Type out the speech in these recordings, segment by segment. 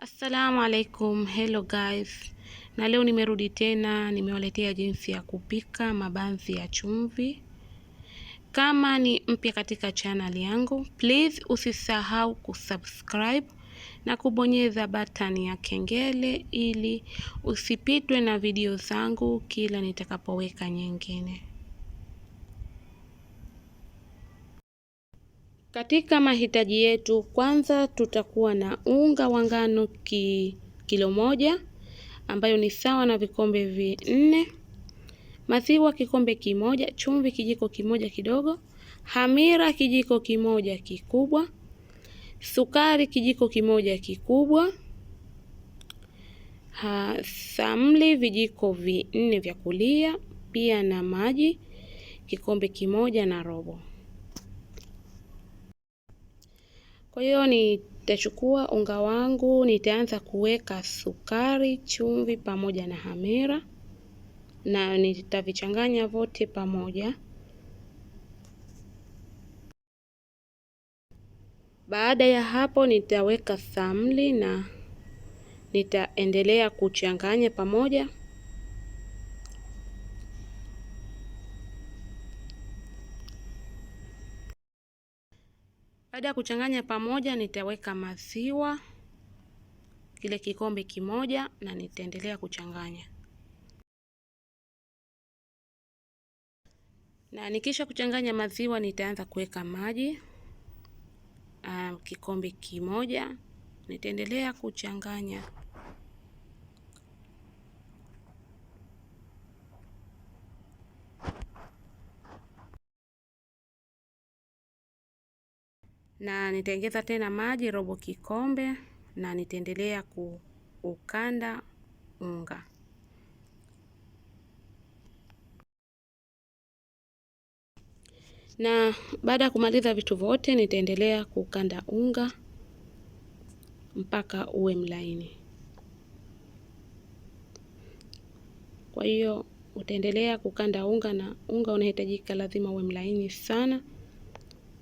Assalamu alaikum, hello guys. Na leo nimerudi tena, nimewaletea jinsi ya kupika mabanzi ya chumvi. Kama ni mpya katika channel yangu, please usisahau kusubscribe na kubonyeza button ya kengele ili usipitwe na video zangu kila nitakapoweka nyingine. Katika mahitaji yetu, kwanza tutakuwa na unga wa ngano kilo moja ambayo ni sawa na vikombe 4, maziwa kikombe kimoja, chumvi kijiko kimoja kidogo, hamira kijiko kimoja kikubwa, sukari kijiko kimoja kikubwa, samli vijiko 4 vya kulia, pia na maji kikombe kimoja na robo. Kwa hiyo nitachukua unga wangu, nitaanza kuweka sukari, chumvi pamoja na hamira na nitavichanganya vote pamoja. Baada ya hapo nitaweka samli na nitaendelea kuchanganya pamoja. Baada ya kuchanganya pamoja nitaweka maziwa kile kikombe kimoja na nitaendelea kuchanganya. Na nikisha kuchanganya maziwa nitaanza kuweka maji kikombe kimoja, nitaendelea kuchanganya. Na nitaongeza tena maji robo kikombe na nitaendelea kukanda unga. Na baada ya kumaliza vitu vyote nitaendelea kukanda unga mpaka uwe mlaini. Kwa hiyo utaendelea kukanda unga na unga unahitajika lazima uwe mlaini sana.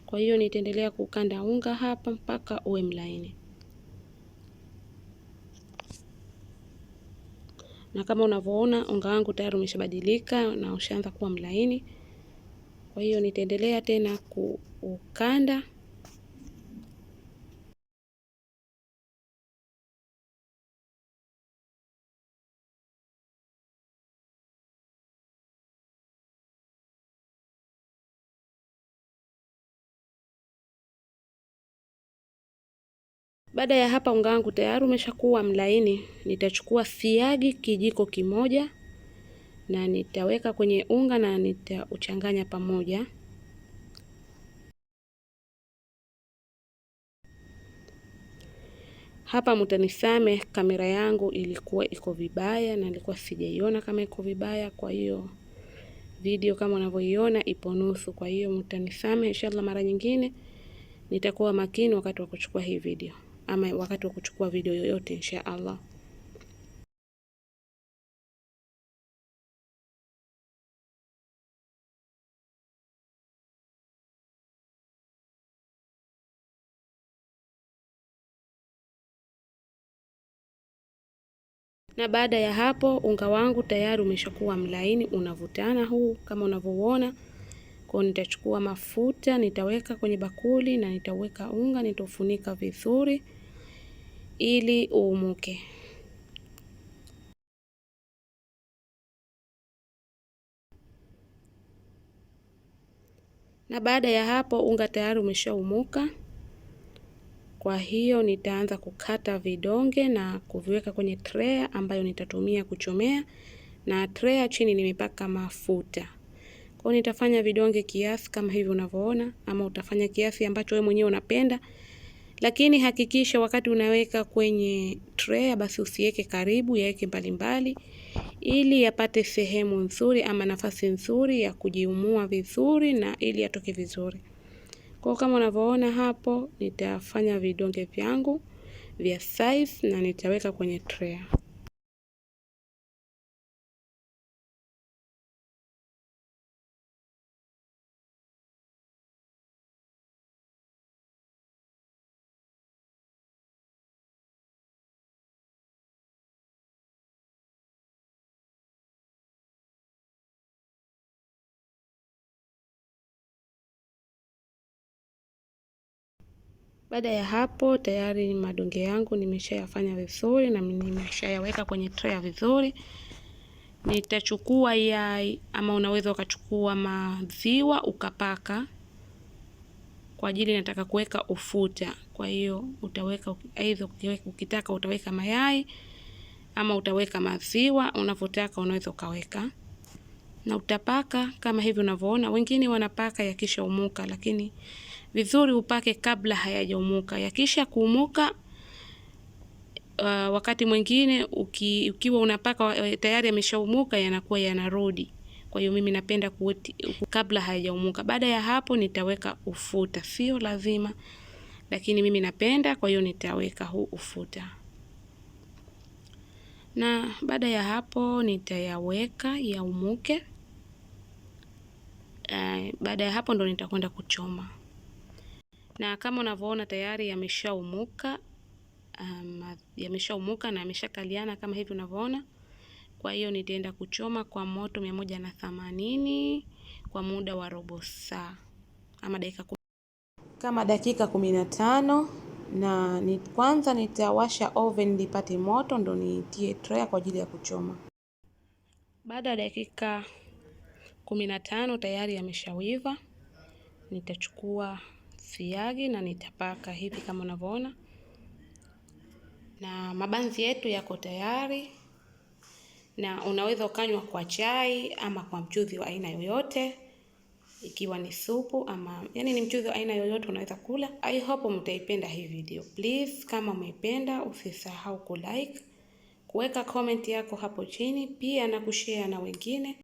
Kwa hiyo nitaendelea kukanda unga hapa mpaka uwe mlaini. Na kama unavyoona unga wangu tayari umeshabadilika na ushaanza kuwa mlaini. Kwa hiyo nitaendelea tena kukanda. Baada ya hapa unga wangu tayari umeshakuwa mlaini, nitachukua siagi kijiko kimoja na nitaweka kwenye unga na nitauchanganya pamoja. Hapa mtanisame kamera yangu ilikuwa iko vibaya na nilikuwa sijaiona kama iko vibaya, kwa hiyo video kama unavyoiona ipo nusu. Kwa hiyo mtanisame, inshallah mara nyingine nitakuwa makini wakati wa kuchukua hii video ama wakati wa kuchukua video yoyote inshallah. Na baada ya hapo unga wangu tayari umeshakuwa mlaini, unavutana huu kama unavyoona. Kwa nitachukua mafuta, nitaweka kwenye bakuli na nitaweka unga, nitofunika vizuri ili uumuke. Na baada ya hapo unga tayari umeshaumuka. Kwa hiyo nitaanza kukata vidonge na kuviweka kwenye tray ambayo nitatumia kuchomea, na tray chini nimepaka mafuta. Kwa nitafanya vidonge kiasi kama hivi unavyoona, ama utafanya kiasi ambacho wewe mwenyewe unapenda. Lakini hakikisha wakati unaweka kwenye tray basi usiweke karibu, yaweke mbalimbali ili yapate sehemu nzuri ama nafasi nzuri ya kujiumua vizuri na ili yatoke vizuri. Kwa kama unavyoona hapo nitafanya vidonge vyangu vya size na nitaweka kwenye tray. Baada ya hapo tayari madonge yangu nimeshayafanya vizuri na nimeshayaweka kwenye tray vizuri. Nitachukua yai ama unaweza ukachukua maziwa ukapaka. Kwa ajili nataka kuweka ufuta. Kwa hiyo utaweka aidha ukitaka utaweka mayai ama utaweka maziwa, unavyotaka unaweza ukaweka. Na utapaka kama hivi unavyoona. Wengine wanapaka yakishaumuka, lakini vizuri upake kabla hayajaumuka. Yakisha kuumuka wakati mwingine ukiwa unapaka tayari yameshaumuka yanakuwa yanarudi. Kwa hiyo mimi napenda kabla hayajaumuka. Baada ya hapo nitaweka ufuta. Sio lazima, lakini mimi napenda, kwa hiyo nitaweka huu ufuta. Na baada ya hapo nitayaweka yaumuke. Baada ya hapo ndo nitakwenda kuchoma. Na kama unavyoona tayari yameshaumuka. Yameshaumuka na yameshakaliana kama hivi unavyoona. Kwa hiyo nitaenda kuchoma kwa moto 180 kwa muda wa robo saa ama dakika 15. Na kwanza nitawasha oven lipate moto ndo nitie tray kwa ajili ya kuchoma. Baada ya dakika 15 tayari yameshawiva. Nitachukua siagi na nitapaka hivi kama unavyoona. Na mabanzi yetu yako tayari. Na unaweza ukanywa kwa chai ama kwa mchuzi wa aina yoyote. Ikiwa ni supu ama yani ni mchuzi wa aina yoyote unaweza kula. I hope mtaipenda hii video. Please kama umeipenda usisahau kulike, kuweka comment yako hapo chini, pia na kushare na wengine.